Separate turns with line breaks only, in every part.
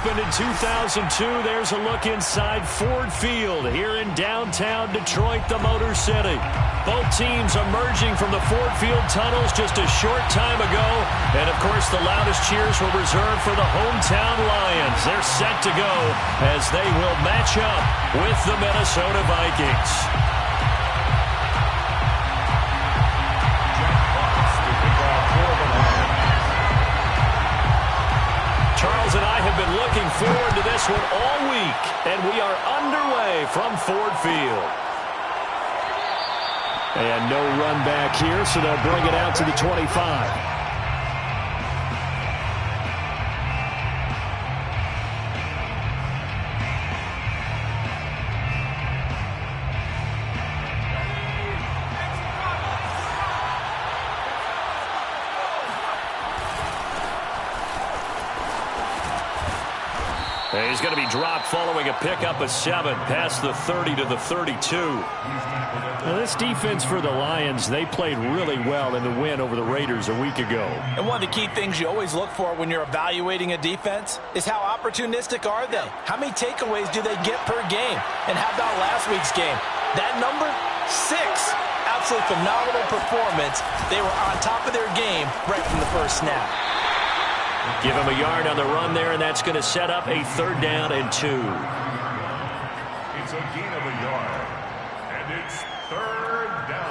opened in 2002. There's a look inside Ford Field here in downtown Detroit, the Motor City. Both teams emerging from the Ford Field tunnels just a short time ago. And, of course, the loudest cheers were reserved for the hometown Lions. They're set to go as they will match up with the Minnesota Vikings. Charles and I have been looking forward to this one all week, and we are underway from Ford Field. And no run back here, so they'll bring it out to the 25. He's going to be dropped following a pickup of 7 past the 30 to the 32. Now, this defense for the Lions, they played really well in the win over the Raiders a week ago.
And one of the key things you always look for when you're evaluating a defense is how opportunistic are they? How many takeaways do they get per game? And how about last week's game? That number, 6. Absolutely phenomenal performance. They were on top of their game right from the first snap.
Give him a yard on the run there, and that's going to set up a 3rd down and 2.
It's a gain of a yard, and it's 3rd down.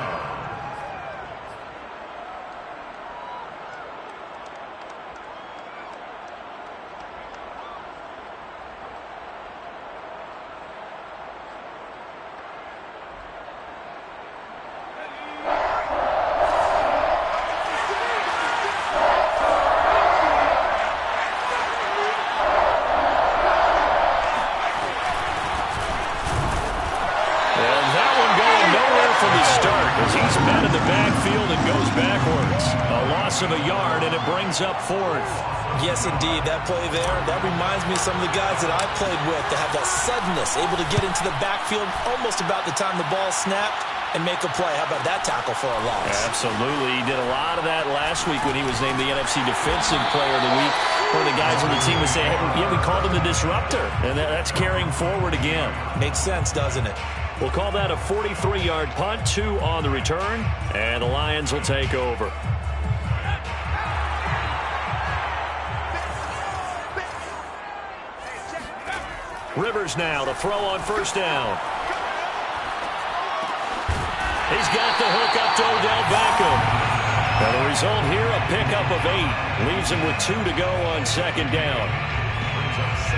Of a yard, and it brings up 4th.
Yes, indeed. That play there, that reminds me of some of the guys that I played with that have that suddenness, able to get into the backfield almost about the time the ball snapped and make a play. How about that tackle for a loss?
Absolutely. He did a lot of that last week when he was named the NFC Defensive Player of the Week. One of the guys on the team would say, hey, yeah, we called him the disruptor, and that's carrying forward again.
Makes sense, doesn't it?
We'll call that a 43-yard punt, 2 on the return, and the Lions will take over. Rivers now to throw on 1st down. He's got the hook up to Odell Beckham. And the result here, a pickup of 8. Leaves him with 2 to go on 2nd down.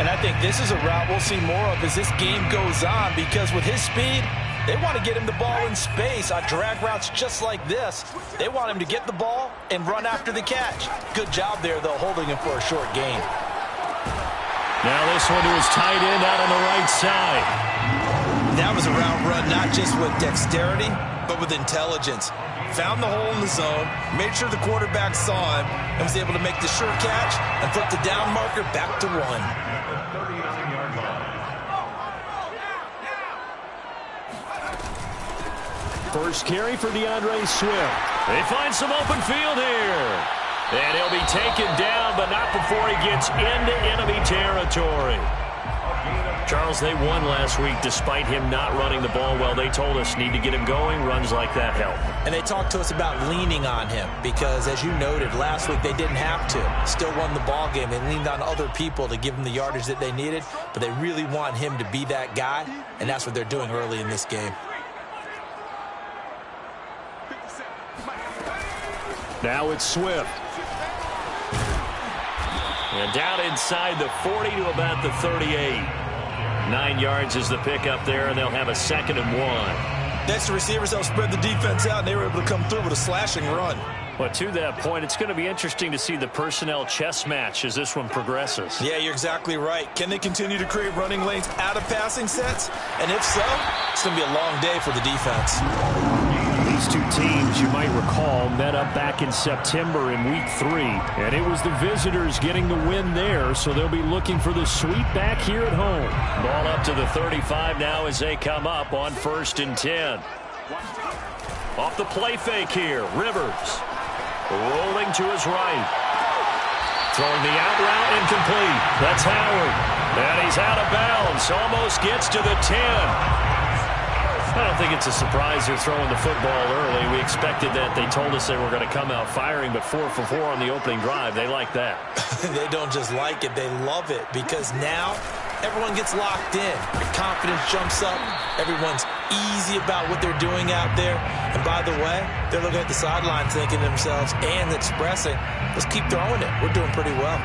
And I think this is a route we'll see more of as this game goes on, because with his speed, they want to get him the ball in space on drag routes just like this. They want him to get the ball and run after the catch. Good job there, though, holding him for a short gain.
Now this one to his tight end out on the right side.
That was a route run not just with dexterity, but with intelligence. Found the hole in the zone, made sure the quarterback saw him, and was able to make the sure catch and put the down marker back to 1.
First carry for DeAndre Swift. They find some open field here. And he'll be taken down, but not before he gets into enemy territory. Charles, they won last week despite him not running the ball well. They told us need to get him going. Runs like that help.
And they talked to us about leaning on him because, as you noted, last week they didn't have to. Still won the ball game. They leaned on other people to give them the yardage that they needed, but they really want him to be that guy, and that's what they're doing early in this game.
Now it's Swift. And down inside the 40 to about the 38. 9 yards is the pickup there, and they'll have a 2nd and 1.
Next, the receivers, they'll spread the defense out, and they were able to come through with a slashing run.
But to that point, it's going to be interesting to see the personnel chess match as this one progresses.
Yeah, you're exactly right. Can they continue to create running lanes out of passing sets? And if so, it's going to be a long day for the defense.
These two teams, you might recall, met up back in September in Week 3. And it was the visitors getting the win there, so they'll be looking for the sweep back here at home. Ball up to the 35 now as they come up on 1st and 10. Off the play fake here, Rivers. Rolling to his right. Throwing the out route incomplete. That's Howard. And he's out of bounds. Almost gets to the 10. I don't think it's a surprise they're throwing the football early. We expected that. They told us they were going to come out firing, but 4 for 4 on the opening drive. They like that.
They don't just like it. They love it because now everyone gets locked in. Their confidence jumps up. Everyone's easy about what they're doing out there. And by the way, they're looking at the sideline thinking to themselves and expressing, let's keep throwing it. We're doing pretty well.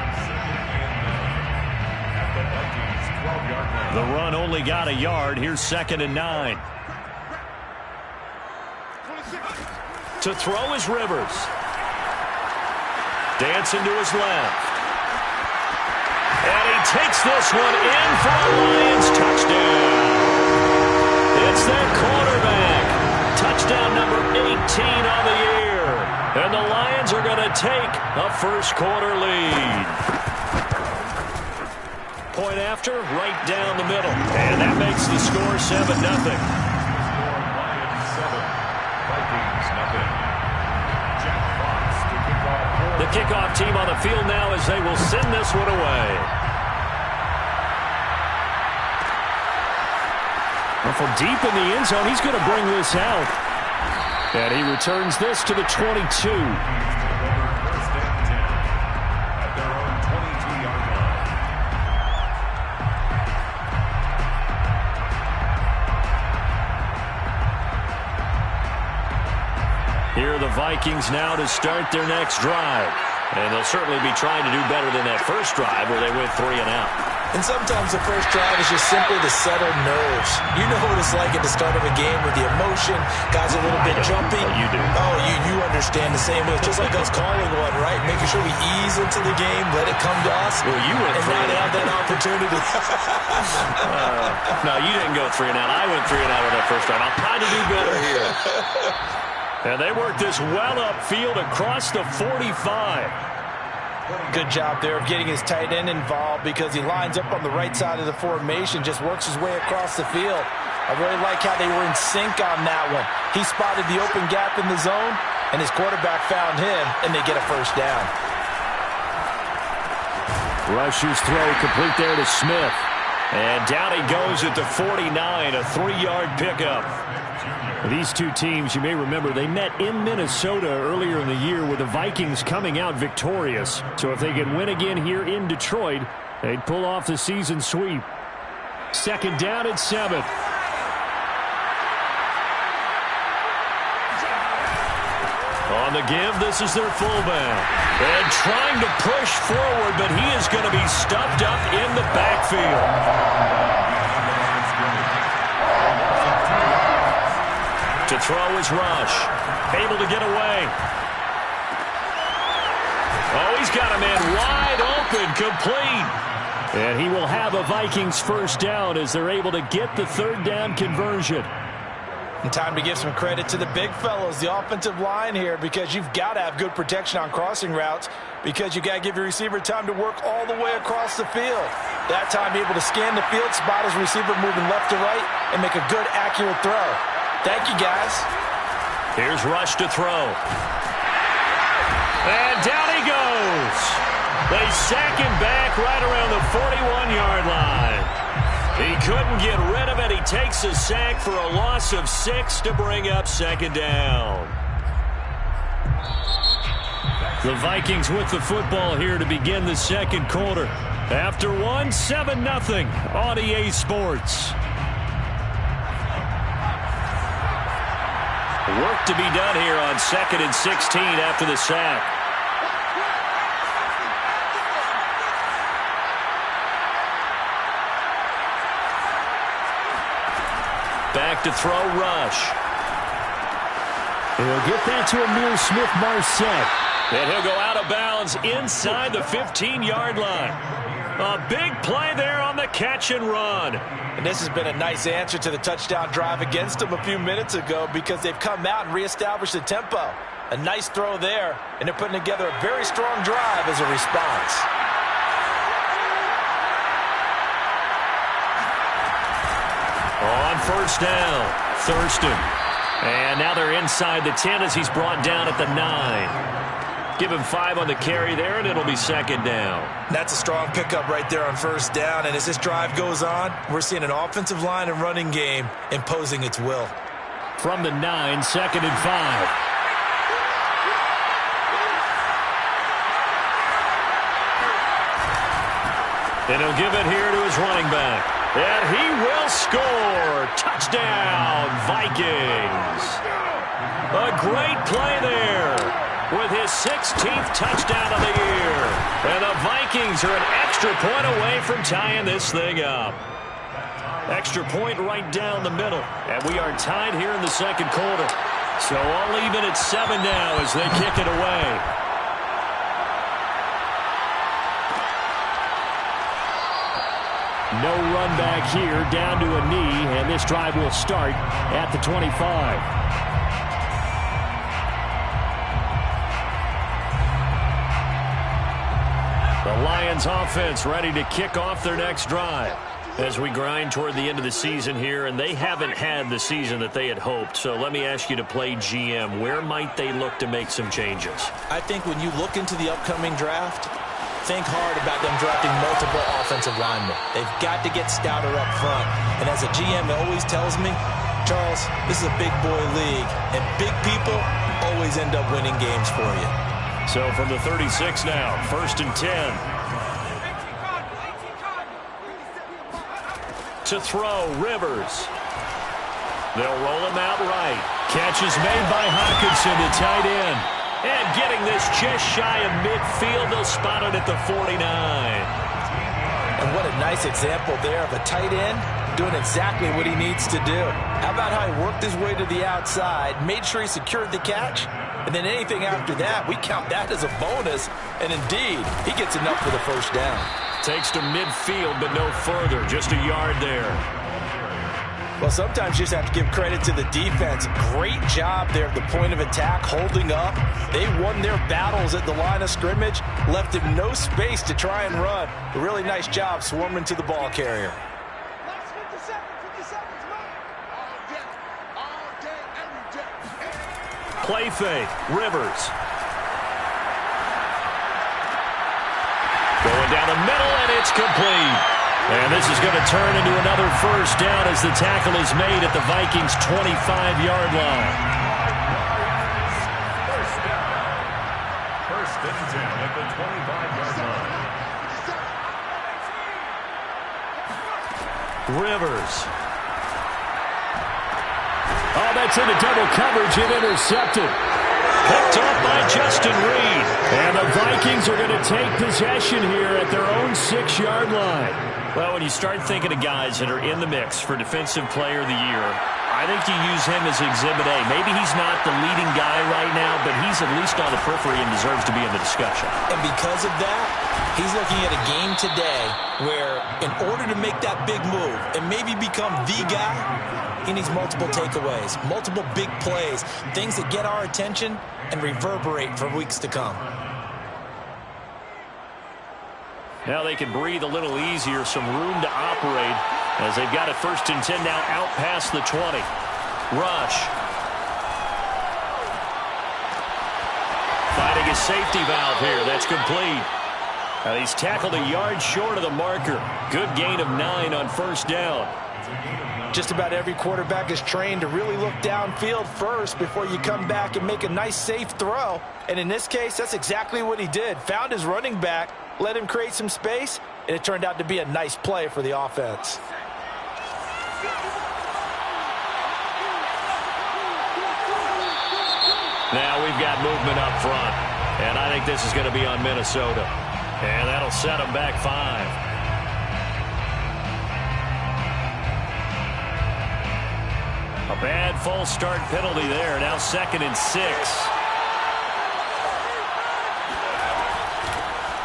The run only got a yard. Here's 2nd and 9. To throw is Rivers. Dancing to his left. And he takes this one in for a Lions touchdown. It's their quarterback. Touchdown number 18 on the year. And the Lions are going to take a first-quarter lead. Point after, right down the middle. And that makes the score 7-0. The kickoff team on the field now as they will send this one away. Well, from deep in the end zone, he's going to bring this out. And he returns this to the 22.
First and 10 at their own 22-yard line.
Here are the Vikings now to start their next drive. And they'll certainly be trying to do better than that first drive where they went 3 and out.
And sometimes the first drive is just simply to settle nerves. You know what it's like at the start of a game with the emotion. Guys are a little bit jumpy.
Oh, you do.
Oh, you understand the same way. It's just like us calling one, right? Making sure we ease into the game, let it come to us.
Well, you went 3
and now
and
they
out.
have that opportunity.
No, you didn't go 3 and out. I went 3 and out on that first drive. I'll try to do better here. And they work this well upfield across the 45.
Good job there of getting his tight end involved because he lines up on the right side of the formation, just works his way across the field. I really like how they were in sync on that one. He spotted the open gap in the zone, and his quarterback found him, and they get a first down.
Rush's throw complete there to Smith. And down he goes at the 49, a 3-yard pickup. These two teams, you may remember, they met in Minnesota earlier in the year with the Vikings coming out victorious. So if they can win again here in Detroit, they'd pull off the season sweep. 2nd down and 7. On the give, this is their fullback. And trying to push forward, but he is going to be stuffed up in the backfield. To throw is Rush. Able to get away. Oh, he's got a man wide open, complete. And he will have a Vikings first down as they're able to get the 3rd down conversion.
And time to give some credit to the big fellows, the offensive line here, because you've got to have good protection on crossing routes because you got to give your receiver time to work all the way across the field. That time, be able to scan the field, spot his receiver moving left to right, and make a good, accurate throw. Thank you, guys.
Here's Rush to throw. And down he goes. They sack him back right around the 41-yard line. He couldn't get rid of it. He takes a sack for a loss of 6 to bring up 2nd down. The Vikings with the football here to begin the 2nd quarter. After 1, 7-0 on EA Sports. Work to be done here on 2nd and 16 after the sack. Back to throw Rush. He'll get that to Amir Smith-Marset. And he'll go out of bounds inside the 15-yard line. A big play there on the catch and run.
And this has been a nice answer to the touchdown drive against them a few minutes ago because they've come out and reestablished the tempo. A nice throw there, and they're putting together a very strong drive as a response.
On 1st down, Thurston. And now they're inside the 10 as he's brought down at the 9. Give him 5 on the carry there, and it'll be second down.
That's a strong pickup right there on first down, and as this drive goes on, we're seeing an offensive line and running game imposing its will.
From the 9, second and 5. And he'll give it here to his running back. And he will score. Touchdown, Vikings. A great play there with his 16th touchdown of the year. And the Vikings are an extra point away from tying this thing up. Extra point right down the middle. And we are tied here in the second quarter. So all even at 7 now as they kick it away. No run back here, down to a knee, and this drive will start at the 25. The Lions offense ready to kick off their next drive as we grind toward the end of the season here, and they haven't had the season that they had hoped. So let me ask you to play GM. Where might they look to make some changes?
I think when you look into the upcoming draft, think hard about them drafting multiple offensive linemen. They've got to get stouter up front. And as a GM, it always tells me, Charles, this is a big boy league, and big people always end up winning games for you.
So from the 36 now, 1st and 10. To throw, Rivers. They'll roll him out right. Catch is made by Hockenson to tight end. And getting this just shy of midfield, they'll spot it at the 49.
And what a nice example there of a tight end doing exactly what he needs to do. How about how he worked his way to the outside, made sure he secured the catch, and then anything after that, we count that as a bonus. And indeed, he gets enough for the first down.
Takes to midfield, but no further, just a yard there.
Well, sometimes you just have to give credit to the defense. Great job there at the point of attack, holding up. They won their battles at the line of scrimmage, left him no space to try and run. A really nice job swarming to the ball carrier.
Play fake, Rivers. Going down the middle, and it's complete. And this is going to turn into another first down as the tackle is made at the Vikings' 25-yard line.
First down. 1st and 10 at the 25-yard line.
Rivers. Oh, that's into double coverage and intercepted. Picked up by Justin Reed. And the Vikings are going to take possession here at their own 6-yard line. Well, when you start thinking of guys that are in the mix for Defensive Player of the Year, I think you use him as Exhibit A. Maybe he's not the leading guy right now, but he's at least on the periphery and deserves to be in the discussion.
And because of that, he's looking at a game today where in order to make that big move and maybe become the guy, he needs multiple takeaways, multiple big plays, things that get our attention and reverberate for weeks to come.
Now they can breathe a little easier, some room to operate as they've got it 1st and 10 now out past the 20. Rush. Finding a safety valve here. That's complete. Now he's tackled a yard short of the marker. Good gain of 9 on 1st down.
Just about every quarterback is trained to really look downfield first before you come back and make a nice, safe throw. And in this case, that's exactly what he did. Found his running back, let him create some space, and it turned out to be a nice play for the offense.
Now we've got movement up front, and I think this is going to be on Minnesota. And that'll set them back 5. A bad false start penalty there. Now 2nd and 6.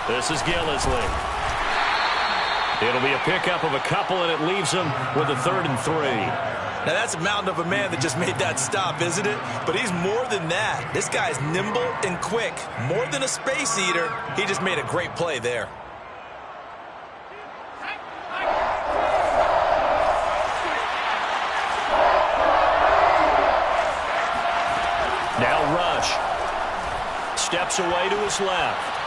This is Gillisley. It'll be a pickup of a couple, and it leaves him with a 3rd and 3.
Now, that's a mountain of a man that just made that stop, isn't it? But he's more than that. This guy's nimble and quick. More than a space eater, he just made a great play there. Now Rush.
steps away to his left.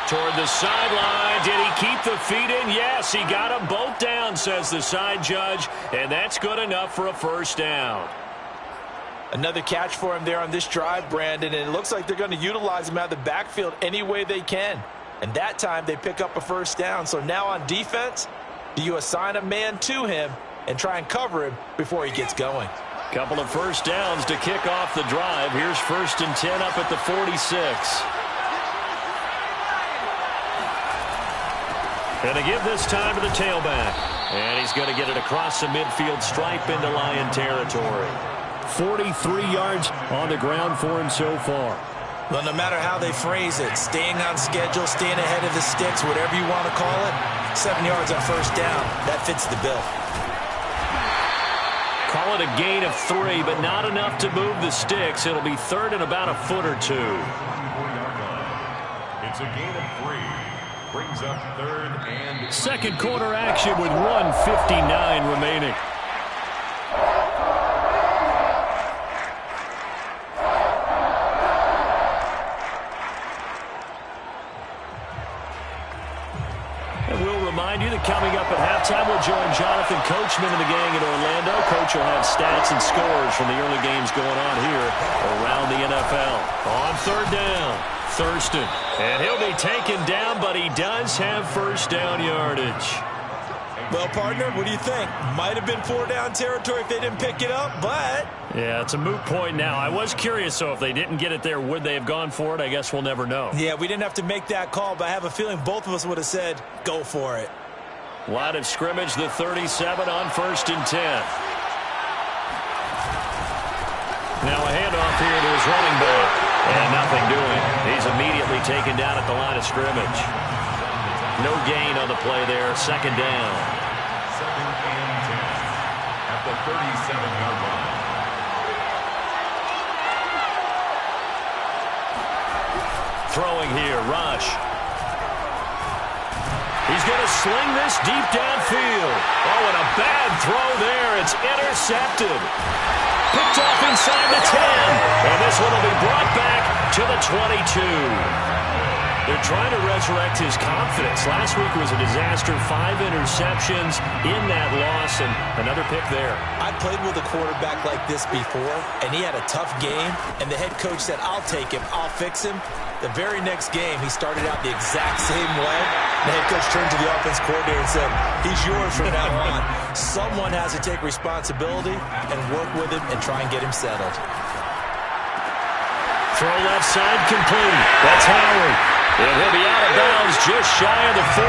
Toward the sideline. Did he keep the feet in? Yes, he got them both down, says the side judge, and that's good enough for a first down.
Another catch for him there on this drive, Brandon, and it looks like they're going to utilize him out of the backfield any way they can. And that time they pick up a first down. So now on defense, do you assign a man to him and try and cover him before he gets going?
Couple of first downs to kick off the drive. Here's 1st and 10 up at the 46. And to give this time to the tailback. And he's going to get it across the midfield stripe into Lion territory. 43 yards on the ground for him so far.
Well, no matter how they phrase it, staying on schedule, staying ahead of the sticks, whatever you want to call it, 7 yards on first down, that fits the bill.
Call it a gain of 3, but not enough to move the sticks. It'll be 3rd and about a foot or 2.
It's a gain of 3. Brings up 3rd and...
Second quarter action with 1:59 remaining. And we'll remind you that coming up at halftime, we'll join Jonathan Coachman and the gang in Orlando. Coach will have stats and scores from the early games going on here around the NFL. On 3rd down, Thurston. And he'll be taken down, but he does have first down yardage.
Well, partner, what do you think? Might have been 4-down territory if they didn't pick it up, but...
Yeah, it's a moot point now. I was curious, so if they didn't get it there, would they have gone for it? I guess we'll never know.
Yeah, we didn't have to make that call, but I have a feeling both of us would have said, go for it.
Line of scrimmage, the 37 on 1st and 10. Now a handoff here to his running back. And nothing doing. He's immediately taken down at the line of scrimmage. No gain on the play there. 2nd down.
2nd and 10 at the 37-yard line.
Throwing here, Rush. He's going to sling this deep downfield. Oh, and a bad throw there. It's intercepted. Picked off inside the 10. And this one will be brought back to the 22. They're trying to resurrect his confidence. Last week was a disaster. 5 interceptions in that loss, and another pick there.
I played with a quarterback like this before, and he had a tough game, and the head coach said, I'll take him, I'll fix him. The very next game, he started out the exact same way. The head coach turned to the offense coordinator and said, he's yours from now on. Someone has to take responsibility and work with him and try and get him settled.
Throw left side complete. That's Howard. And he'll be out of bounds just shy of the 40.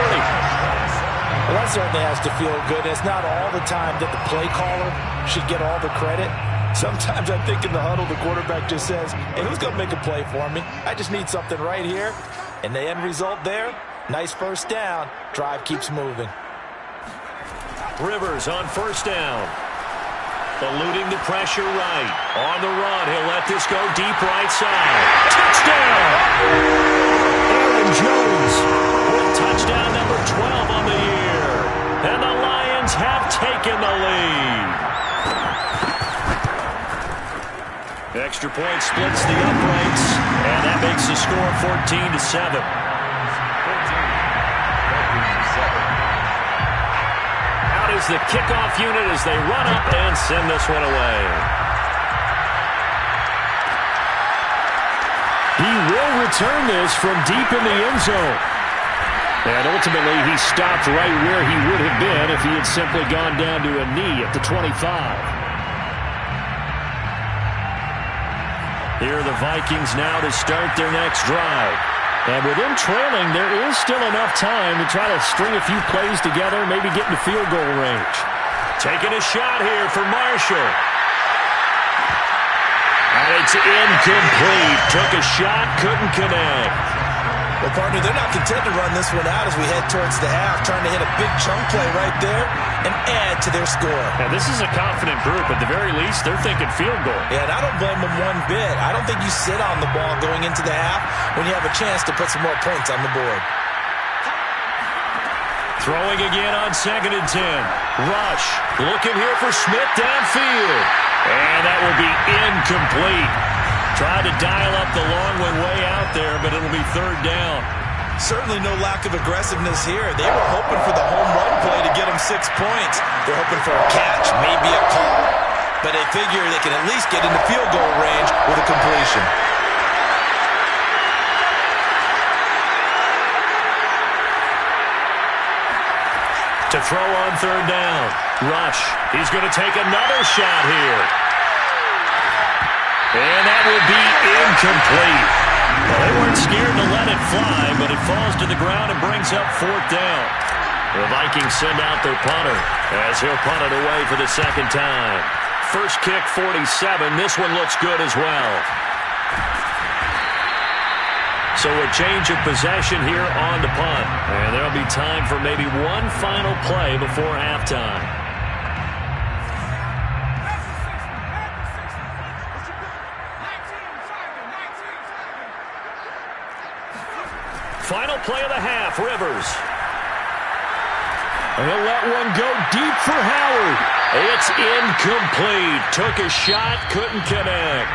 Well, that certainly has to feel good. It's not all the time that the play caller should get all the credit. Sometimes I think in the huddle, the quarterback just says, hey, who's going to make a play for me? I just need something right here. And the end result there, nice first down. Drive keeps moving.
Rivers on 1st down. Eluding the pressure right. On the run, he'll let this go deep right side. Touchdown! Aaron Jones with touchdown number 12 on the year. And the Lions have taken the lead. Extra point splits the uprights, and that makes the score 14-7. Out is the kickoff unit as they run up and send this one away. He will return this from deep in the end zone. And ultimately, he stopped right where he would have been if he had simply gone down to a knee at the 25. Here are the Vikings now to start their next drive. And with them trailing, there is still enough time to try to string a few plays together, maybe get into field goal range. Taking a shot here for Marshall. And it's incomplete. Took a shot, couldn't connect.
Well, partner, they're not content to run this one out as we head towards the half, trying to hit a big chunk play right there and add to their score.
Now, this is a confident group. At the very least, they're thinking field goal.
Yeah, and I don't blame them one bit. I don't think you sit on the ball going into the half when you have a chance to put some more points on the board.
Throwing again on 2nd and 10. Rush looking here for Smith downfield. And that will be incomplete. Tried to dial up the long one third down.
Certainly no lack of aggressiveness here. They were hoping for the home run play to get them 6 points. They're hoping for a catch, maybe a call, but they figure they can at least get into field goal range with a completion.
To throw on third down. Rush. He's going to take another shot here. And that will be incomplete. Well, they weren't scared to let it fly, but it falls to the ground and brings up fourth down. The Vikings send out their punter as he'll punt it away for the second time. First kick, 47. This one looks good as well. So a change of possession here on the punt. And there'll be time for maybe one final play before halftime. Final play of the half, Rivers. And he'll let one go deep for Howard. It's incomplete. Took a shot, couldn't connect.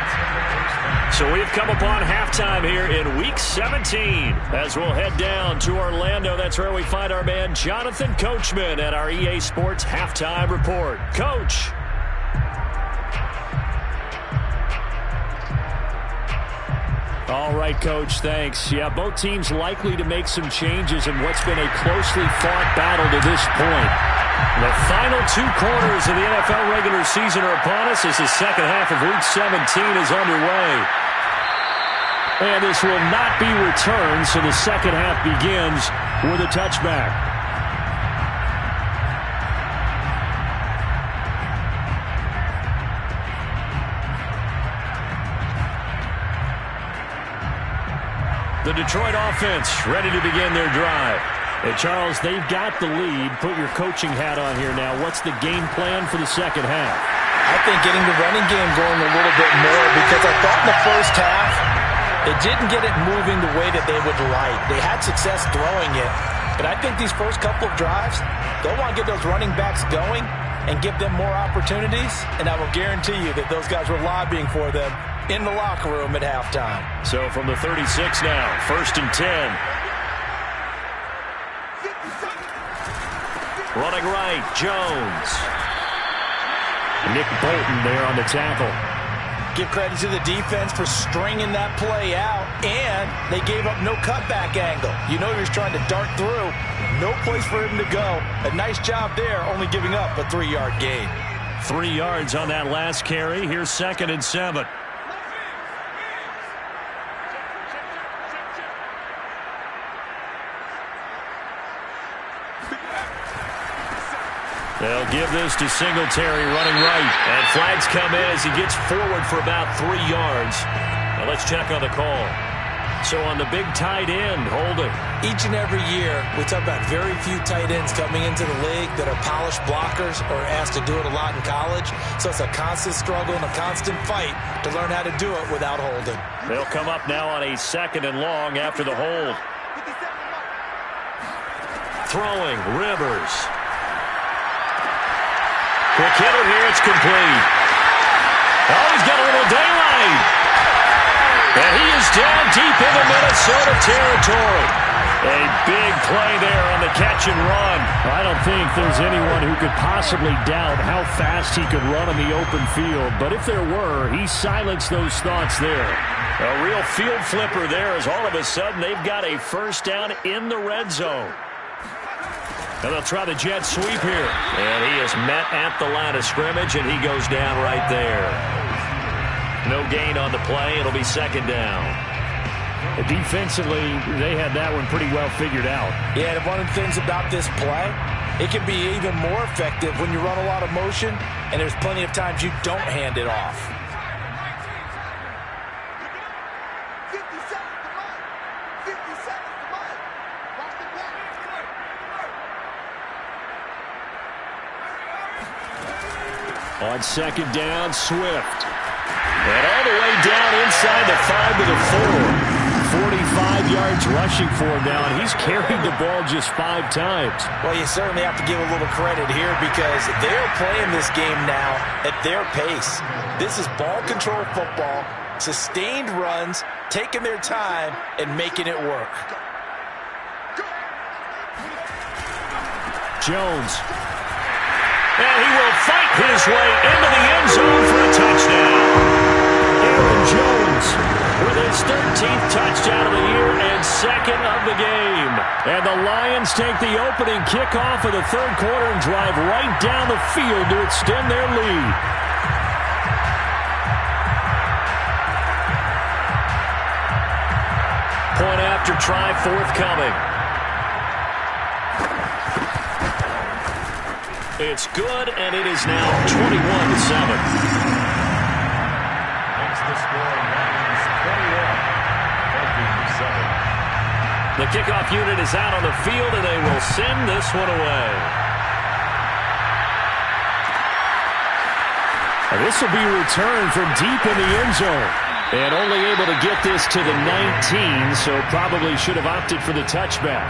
So we've come upon halftime here in Week 17 as we'll head down to Orlando. That's where we find our man Jonathan Coachman at our EA Sports Halftime Report. Coach. All right, Coach, thanks. Yeah, both teams likely to make some changes in what's been a closely fought battle to this point. The final 2 quarters of the NFL regular season are upon us as the second half of Week 17 is underway. And this will not be returned, so the second half begins with a touchback. The Detroit offense ready to begin their drive. Hey, Charles, they've got the lead. Put your coaching hat on here now. What's the game plan for the second half?
I think getting the running game going a little bit more, because I thought in the first half it didn't get it moving the way that they would like. They had success throwing it, but I think these first couple of drives, they'll want to get those running backs going and give them more opportunities, and I will guarantee you that those guys were lobbying for them in the locker room at halftime.
So from the 36 now, 1st and 10. Running right, Jones. Nick Bolton there on the tackle.
Give credit to the defense for stringing that play out, and they gave up no cutback angle. You know he was trying to dart through. No place for him to go. A nice job there, only giving up a 3-yard gain.
3 yards on that last carry. Here's 2nd and 7. They'll give this to Singletary running right. And flags come in as he gets forward for about 3 yards. Now let's check on the call. So on the big tight end, holding.
Each and every year, we talk about very few tight ends coming into the league that are polished blockers or asked to do it a lot in college. So it's a constant struggle and a constant fight to learn how to do it without holding.
They'll come up now on a 2nd and long after the hold. Throwing, Rivers. Quick hitter here, it's complete. Oh, he's got a little daylight. And he is down deep into Minnesota territory. A big play there on the catch and run.
I don't think there's anyone who could possibly doubt how fast he could run in the open field. But if there were, he silenced those thoughts there.
A real field flipper there as all of a sudden they've got a first down in the red zone. And they'll try the jet sweep here. And he is met at the line of scrimmage, and he goes down right there. No gain on the play. It'll be 2nd down.
Defensively, they had that one pretty well figured out.
Yeah, and one of the things about this play, it can be even more effective when you run a lot of motion, and there's plenty of times you don't hand it off.
On 2nd down, Swift.
And all the way down inside the 5 to the 4.
45 yards rushing for him now, and he's carried the ball just 5 times.
Well, you certainly have to give a little credit here because they're playing this game now at their pace. This is ball control football. Sustained runs, taking their time, and making it work.
Jones. And he will fight his way into the end zone for a touchdown. Aaron Jones with his 13th touchdown of the year and second of the game. And the Lions take the opening kickoff of the third quarter and drive right down the field to extend their lead. Point after try forthcoming. It's good, and it is now 21-7.
Makes the score Lions 21, Vikings 7.
The kickoff unit is out on the field, and they will send this one away.
And this will be returned from deep in the end zone. And only able to get this to the 19, so probably should have opted for the touchback.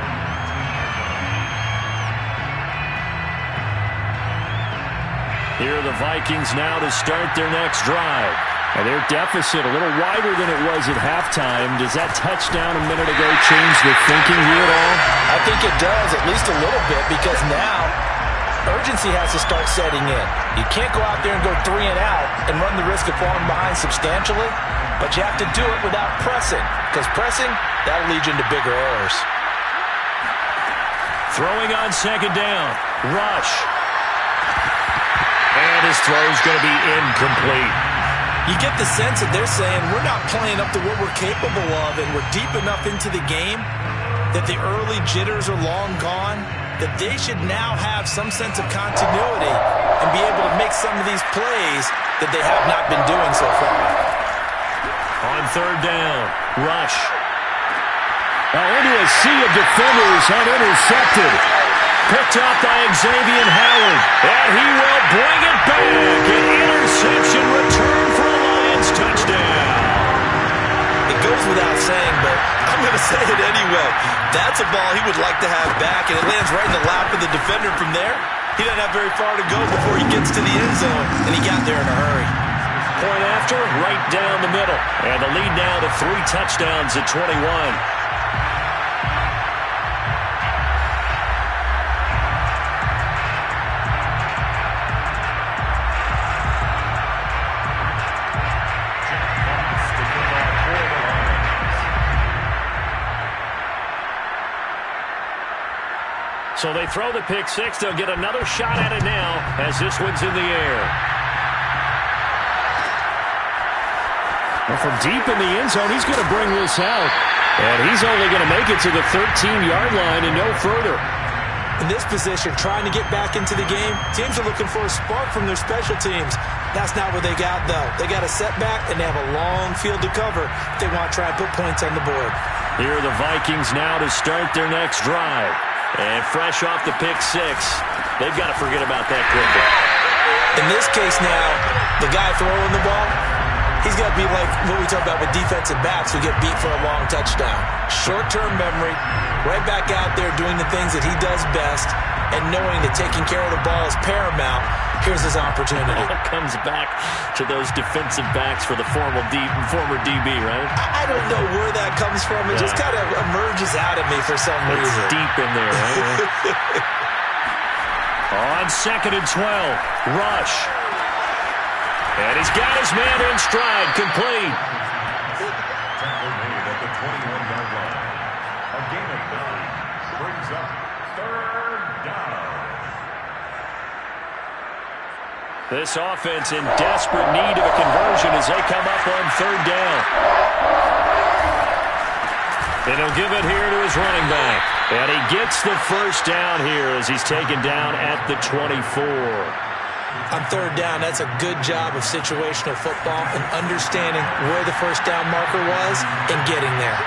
Here are the Vikings now to start their next drive. And their deficit a little wider than it was at halftime. Does that touchdown a minute ago change the thinking here at all?
I think it does, at least a little bit, because now urgency has to start setting in. You can't go out there and go 3 and out and run the risk of falling behind substantially, but you have to do it without pressing, because pressing, that'll lead you into bigger errors.
Throwing on second down. Rush. And his throw's going to be incomplete.
You get the sense that they're saying we're not playing up to what we're capable of, and we're deep enough into the game that the early jitters are long gone, that they should now have some sense of continuity and be able to make some of these plays that they have not been doing so far.
On third down, Rush.
Into a sea of defenders and intercepted.
Picked up by Xavier Howard. And he will bring it back. An interception return for a Lions touchdown.
It goes without saying, but I'm going to say it anyway. That's a ball he would like to have back, and it lands right in the lap of the defender. From there, he doesn't have very far to go before he gets to the end zone, and he got there in a hurry.
Point after, right down the middle. And the lead now to 3 touchdowns at 21. So they throw the pick six. They'll get another shot at it now as this one's in the air.
Well, from deep in the end zone, he's going to bring this out. And he's only going to make it to the 13-yard line and no further.
In this position, trying to get back into the game, teams are looking for a spark from their special teams. That's not what they got, though. They got a setback, and they have a long field to cover if they want to try and put points on the board.
Here are the Vikings now to start their next drive. And fresh off the pick six, they've got to forget about that quickly.
In this case now, the guy throwing the ball, he's got to be like what we talk about with defensive backs who get beat for a long touchdown. Short-term memory, right back out there doing the things that he does best, and knowing that taking care of the ball is paramount. Here's his opportunity.
It all comes back to those defensive backs for the former DB, right?
I don't know where that comes from. It just kind of emerges out of me for some reason.
It's deep in there, right? On second and 12, Rush. And he's got his man in stride, complete.
Tackle made at the 21-yard line. A gain of 9 brings up third down.
This offense in desperate need of a conversion as they come up on third down. And he'll give it here to his running back. And he gets the first down here as he's taken down at the 24.
On third down, that's a good job of situational football and understanding where the first down marker was and getting there.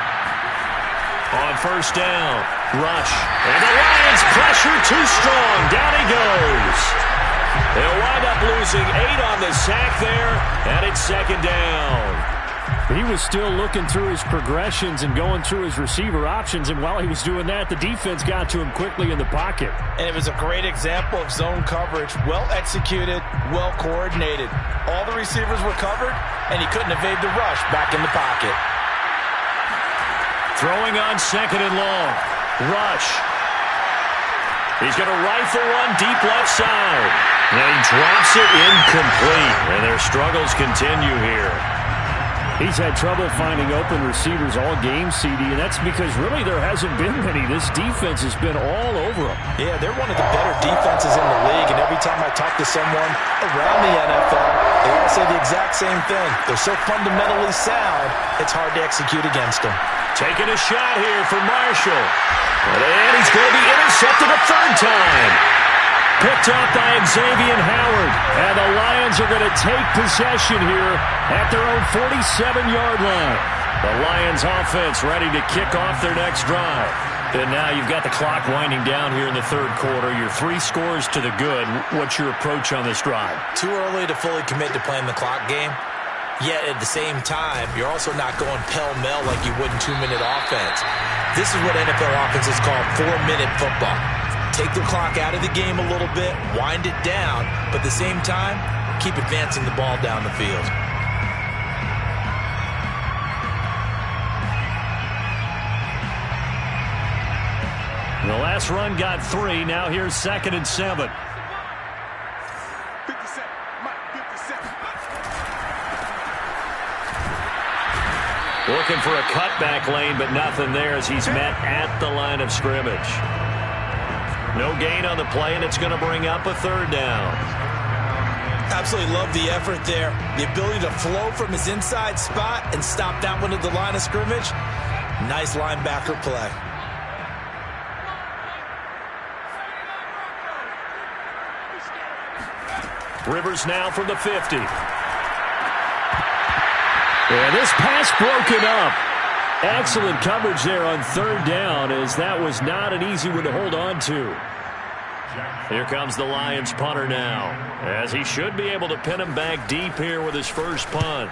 On first down, Rush. And the Lions pressure too strong. Down he goes. They'll wind up losing 8 on the sack there, and it's second down. He was still looking through his progressions and going through his receiver options, and while he was doing that, the defense got to him quickly in the pocket.
And it was a great example of zone coverage, well executed, well coordinated. All the receivers were covered, and he couldn't evade the rush back in the pocket.
Throwing on second and long. Rush. He's going to rifle one deep left side. And he drops it incomplete, and their struggles continue here. He's had trouble finding open receivers all game, CD, and that's because really there hasn't been many. This defense has been all over them.
Yeah, they're one of the better defenses in the league, and every time I talk to someone around the NFL, they all say the exact same thing. They're so fundamentally sound, it's hard to execute against them.
Taking a shot here for Marshall. And he's going to be intercepted a third time. Picked up by Xavier Howard. And the Lions are going to take possession here at their own 47-yard line. The Lions offense ready to kick off their next drive. And now you've got the clock winding down here in the third quarter. You're 3 scores to the good. What's your approach on this drive?
Too early to fully commit to playing the clock game. Yet at the same time, you're also not going pell-mell like you would in 2-minute offense. This is what NFL offenses call 4-minute football. Take the clock out of the game a little bit, wind it down, but at the same time, keep advancing the ball down the field.
The last run got 3. Now here's 2nd and 7. Looking for a cutback lane, but nothing there as he's met at the line of scrimmage. No gain on the play, and it's going to bring up a third down.
Absolutely love the effort there. The ability to flow from his inside spot and stop that one at the line of scrimmage. Nice linebacker play.
Rivers now from the 50. And this pass broken up. Excellent coverage there on third down, as that was not an easy one to hold on to. Here comes the Lions punter now, as he should be able to pin him back deep here with his first punt.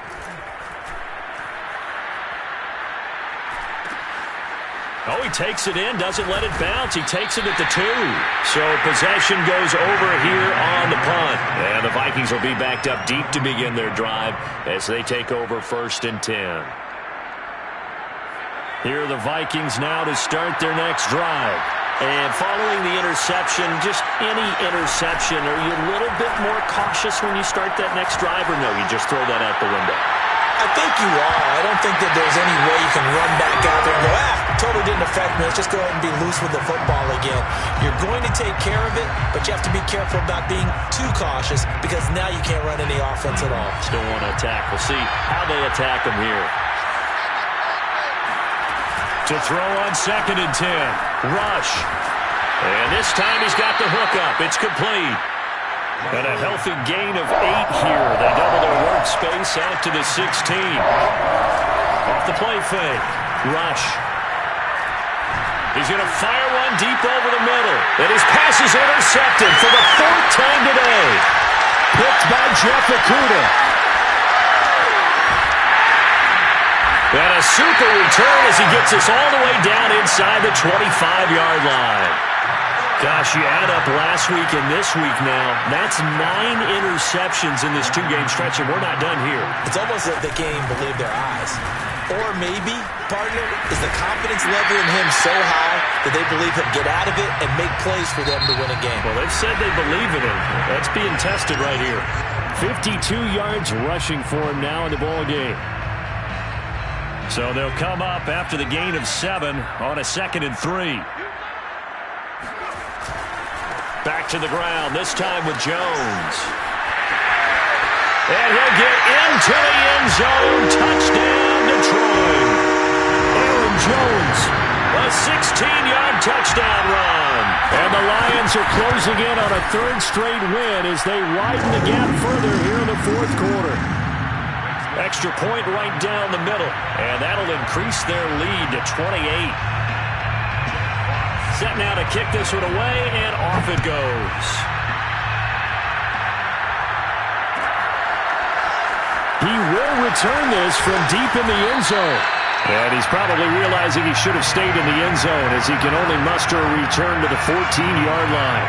Oh, he takes it in, doesn't let it bounce. He takes it at the 2. So possession goes over here on the punt. And the Vikings will be backed up deep to begin their drive as they take over 1st and 10. Here are the Vikings now to start their next drive. And following the interception, just any interception, are you a little bit more cautious when you start that next drive, or no, you just throw that out the window?
I think you are. I don't think that there's any way you can run back out there and go, totally didn't affect me. Let's just go ahead and be loose with the football again. You're going to take care of it, but you have to be careful about being too cautious because now you can't run any offense at all.
Still want to attack. We'll see how they attack him here. To throw on 2nd and 10. Rush. And this time he's got the hook up. It's complete. And a healthy gain of 8 here. They double their workspace out to the 16. Off the play fake. Rush. He's going to fire one deep over the middle. And his pass is intercepted for the 4th time today. Picked by Jeff Okudah. And a super return as he gets us all the way down inside the 25-yard line. Gosh, you add up last week and this week now, that's 9 interceptions in this 2-game stretch, and we're not done here.
It's almost like they can't even believe their eyes. Or maybe, partner, is the confidence level in him so high that they believe he'll get out of it and make plays for them to win a game.
Well, they've said they believe in him. That's being tested right here. 52 yards rushing for him now in the ball game. So they'll come up after the gain of 7 on a 2nd and 3. Back to the ground, this time with Jones. And he'll get into the end zone. Touchdown, Detroit. Aaron Jones, a 16-yard touchdown run. And the Lions are closing in on a 3rd straight win as they widen the gap further here in the 4th quarter. Extra point right down the middle, and that'll increase their lead to 28. Set now to kick this one away, and off it goes. He will return this from deep in the end zone. And he's probably realizing he should have stayed in the end zone as he can only muster a return to the 14-yard line.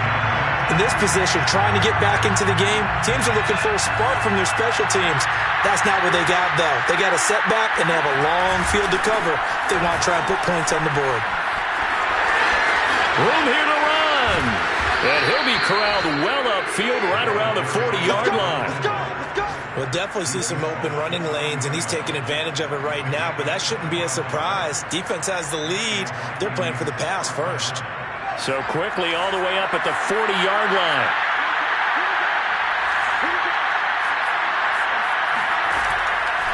In this position, trying to get back into the game, teams are looking for a spark from their special teams. That's not what they got, though. They got a setback, and they have a long field to cover if they want to try and put points on the board.
Room here to run. And he'll be corralled well upfield right around the 40-yard line.
We'll definitely see some open running lanes, and he's taking advantage of it right now, but that shouldn't be a surprise. Defense has the lead. They're playing for the pass first.
So quickly all the way up at the 40-yard line.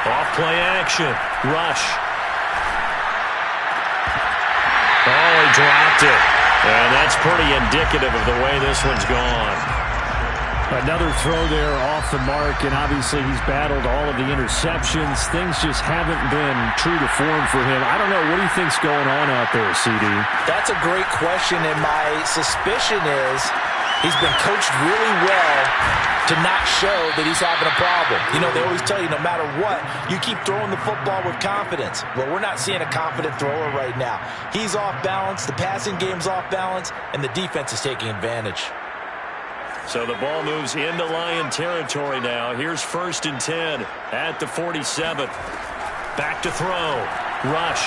Off play action. Rush. Oh, he dropped it. And that's pretty indicative of the way this one's gone.
Another throw there off the mark, and obviously he's battled all of the interceptions. Things just haven't been true to form for him. I don't know. What do you think's going on out there, CD?
That's a great question, and my suspicion is he's been coached really well to not show that he's having a problem. You know, they always tell you no matter what, you keep throwing the football with confidence. Well, we're not seeing a confident thrower right now. He's off balance, the passing game's off balance, and the defense is taking advantage.
So the ball moves into Lion territory now. Here's 1st and 10 at the 47. Back to throw. Rush.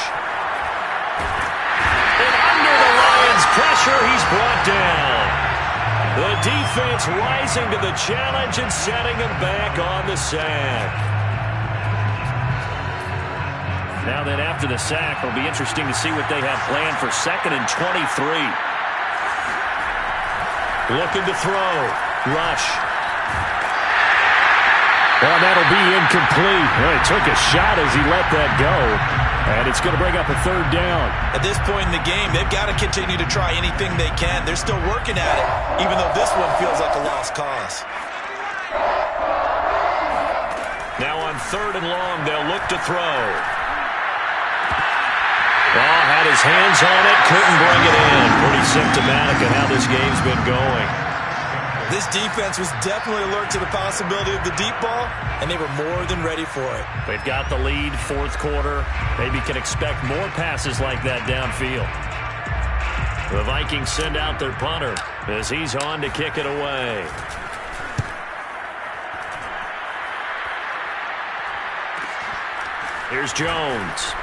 And under the Lions' pressure, he's brought down. The defense rising to the challenge and setting him back on the sack. Now then, after the sack, it'll be interesting to see what they have planned for 2nd and 23. Looking to throw. Rush.
Well, that'll be incomplete. Well, he took a shot as he let that go. And it's going to bring up a 3rd down.
At this point in the game, they've got to continue to try anything they can. They're still working at it, even though this one feels like a lost cause.
Now on 3rd and long, they'll look to throw. Well, had his hands on it, couldn't bring it in. Pretty symptomatic of how this game's been going.
This defense was definitely alert to the possibility of the deep ball, and they were more than ready for it.
They've got the lead, 4th quarter. Maybe can expect more passes like that downfield. The Vikings send out their punter as he's on to kick it away. Here's Jones.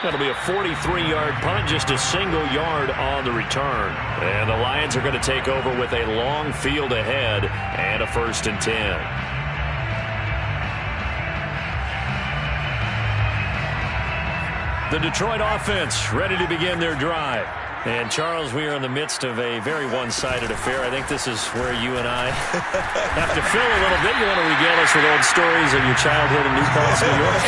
That'll be a 43-yard punt, just a single yard on the return. And the Lions are going to take over with a long field ahead and a 1st and 10. The Detroit offense ready to begin their drive. And, Charles, we are in the midst of a very one-sided affair. I think this is where you and I have to fill a little bit. You want to regale us with old stories of your childhood in New Paltz, New York?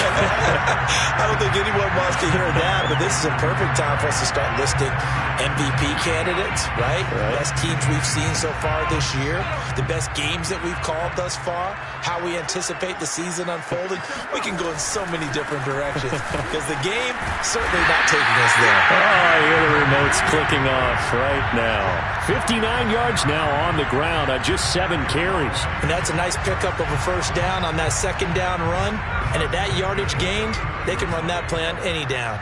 I don't think anyone wants to hear that, but this is a perfect time for us to start listing MVP candidates, right? Best teams we've seen so far this year, the best games that we've called thus far, how we anticipate the season unfolding. We can go in so many different directions because the game certainly not taking us there.
Oh, I hear the remote's clicking off right now. 59 yards now on the ground on just 7 carries.
And that's a nice pickup of a 1st down on that 2nd down run. And at that yardage gained, they can run that play on any down.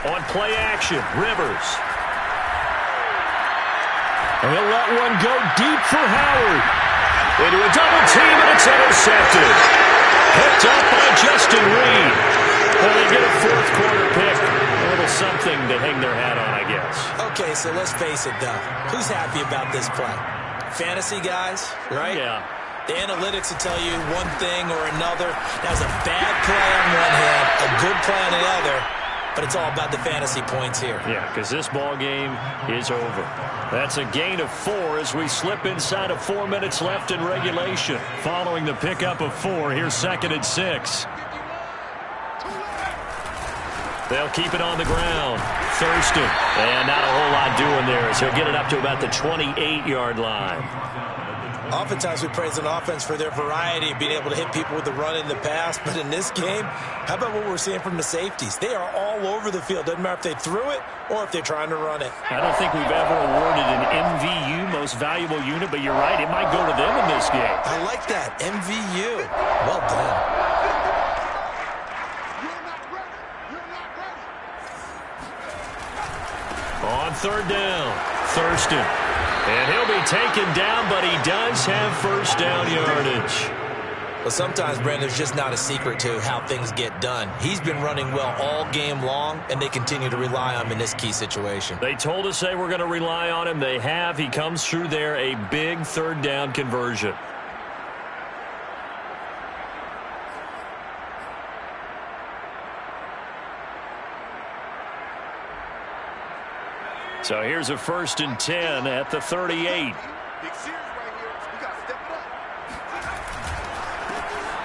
On play action, Rivers. And he'll let one go deep for Howard. Into a double team, and it's intercepted. Picked up by Justin Reed. Well, they get a 4th quarter pick. A little something to hang their hat on, I guess.
Okay, so let's face it, though. Who's happy about this play? Fantasy guys, right?
Yeah.
The analytics will tell you one thing or another. That was a bad play on one hand, a good play on the other, but it's all about the fantasy points here.
Yeah, because this ball game is over. That's a gain of 4 as we slip inside of 4 minutes left in regulation. Following the pickup of 4, here's 2nd and 6. They'll keep it on the ground. Thurston. And not a whole lot doing there as he'll get it up to about the 28-yard line.
Oftentimes we praise an offense for their variety, being able to hit people with the run in the pass. But in this game, how about what we're seeing from the safeties? They are all over the field. Doesn't matter if they threw it or if they're trying to run it.
I don't think we've ever awarded an MVU, most valuable unit, but you're right, it might go to them in this game.
I like that, MVU. Well done.
On third down, Thurston. And he'll be taken down, but he does have first down yardage.
Well, sometimes, Brandon, there's just not a secret to how things get done. He's been running well all game long, and they continue to rely on him in this key situation.
They told us they were going to rely on him. They have. He comes through there, a big third down conversion. So here's a 1st and 10 at the 38.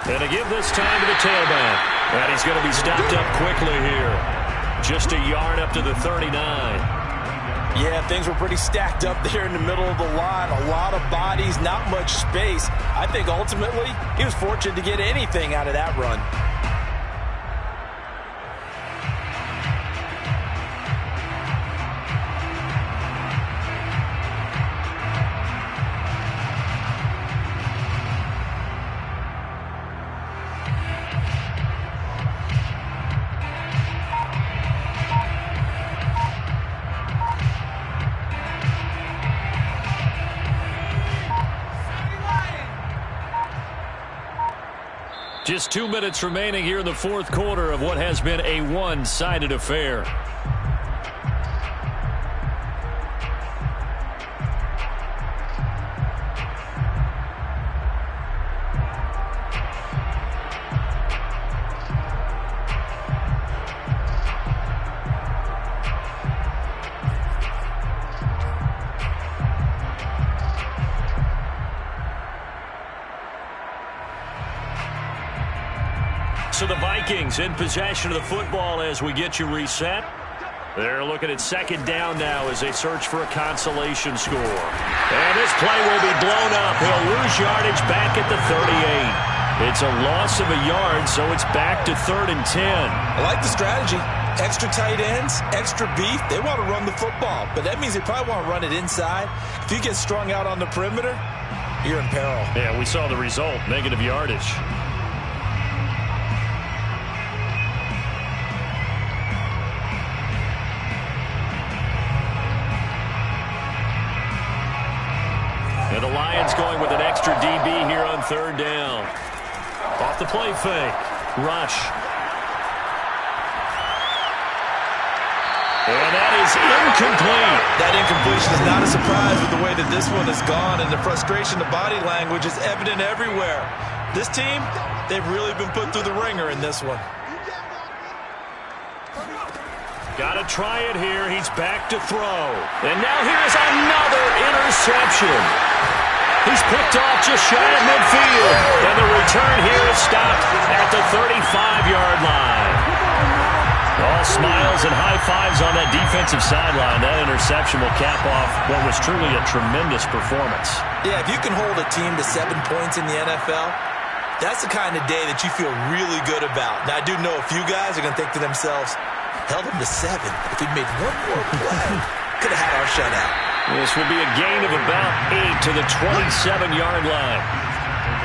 And to give this time to the tailback. And he's going to be stopped up quickly here. Just a yard up to the 39.
Yeah, things were pretty stacked up there in the middle of the line. A lot of bodies, not much space. I think ultimately he was fortunate to get anything out of that run.
Just 2 minutes remaining here in the fourth quarter of what has been a one-sided affair. So the Vikings in possession of the football as we get you reset. They're looking at second down now as they search for a consolation score. And this play will be blown up. He'll lose yardage back at the 38. It's a loss of a yard, so it's back to 3rd and 10.
I like the strategy. Extra tight ends, extra beef. They want to run the football, but that means they probably want to run it inside. If you get strung out on the perimeter, you're in peril.
Yeah, we saw the result, negative yardage. And the Lions going with an extra DB here on third down. Off the play fake. Rush. And that is incomplete.
That incompletion is not a surprise with the way that this one has gone, and the frustration, the body language is evident everywhere. This team, they've really been put through the ringer in this one.
Got to try it here. He's back to throw. And now here's another interception. He's picked off just shy of midfield. And the return here is stopped at the 35-yard line. All smiles and high fives on that defensive sideline. That interception will cap off what was truly a tremendous performance.
Yeah, if you can hold a team to 7 points in the NFL, that's the kind of day that you feel really good about. Now, I do know a few guys are going to think to themselves, held them to 7. If we'd made one more play, could have had our shutout.
This will be a gain of about 8 to the 27-yard line.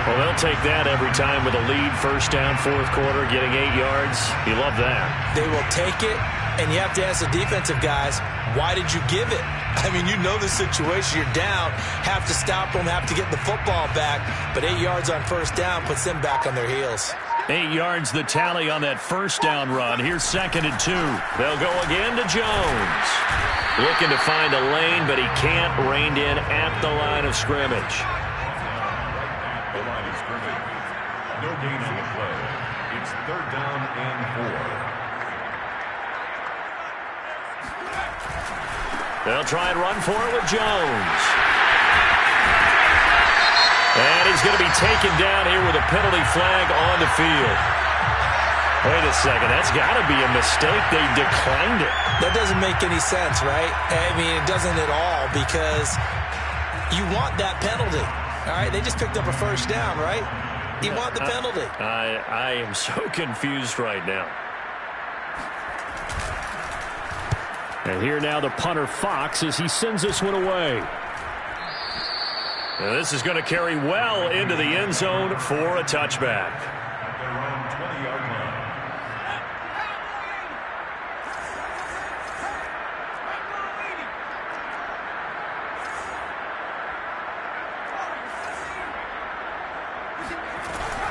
Well, they'll take that every time with a lead. First down, fourth quarter, getting 8 yards. You love that.
They will take it, and you have to ask the defensive guys, why did you give it? I mean, you know the situation. You're down, have to stop them, have to get the football back. But 8 yards on first down puts them back on their heels.
8 yards the tally on that first down run. Here's 2nd and 2. They'll go again to Jones. Looking to find a lane, but he can't. Reined in at the line of scrimmage.
The line of scrimmage. No gain on the play. It's 3rd down and 4.
They'll try and run for it with Jones. And he's going to be taken down here with a penalty flag on the field. Wait a second, that's got to be a mistake. They declined it.
That doesn't make any sense, right? I mean, it doesn't at all, because you want that penalty. All right, they just picked up a first down, right? He wanted the penalty.
I am so confused right now.
And here now the punter Fox as he sends this one away.
Now this is going to carry well into the end zone for a touchback.
At their own 20-yard line.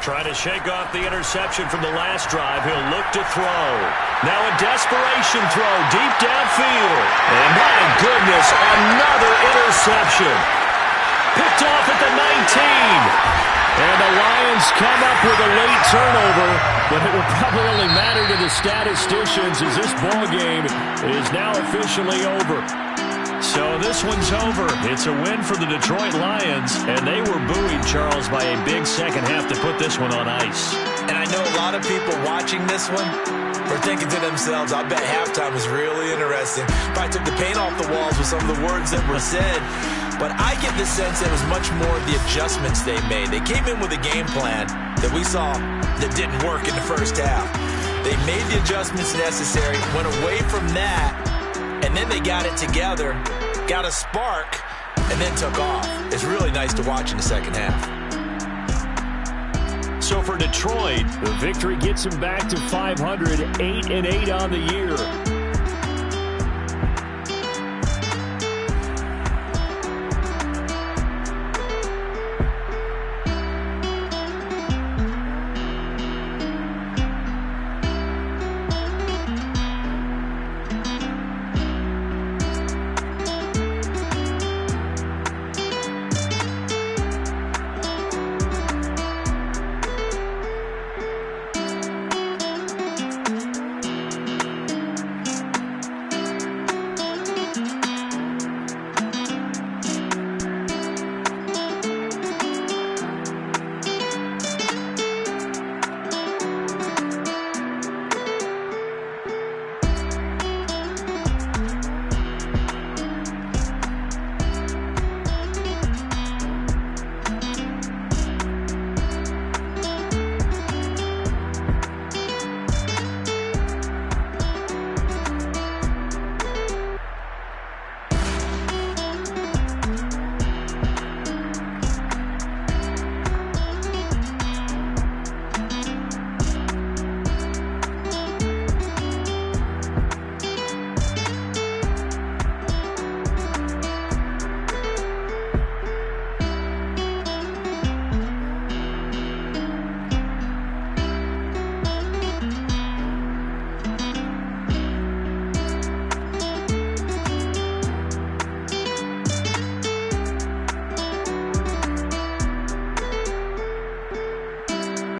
Trying to shake off the interception from the last drive. He'll look to throw. Now a desperation throw deep downfield. And my goodness, another interception. Picked off at the 19.
And the Lions come up with a late turnover, but it will probably only matter to the statisticians as this ball game is now officially over.
So this one's over. It's a win for the Detroit Lions, and they were buoyed, Charles, by a big second half to put this one on ice.
And I know a lot of people watching this one are thinking to themselves, I bet halftime was really interesting. Probably took the paint off the walls with some of the words that were said. But I get the sense it was much more of the adjustments they made. They came in with a game plan that we saw that didn't work in the first half. They made the adjustments necessary, went away from that, and then they got it together, got a spark, and then took off. It's really nice to watch in the second half.
So for Detroit,
the victory gets them back to 500, 8-8 on the year.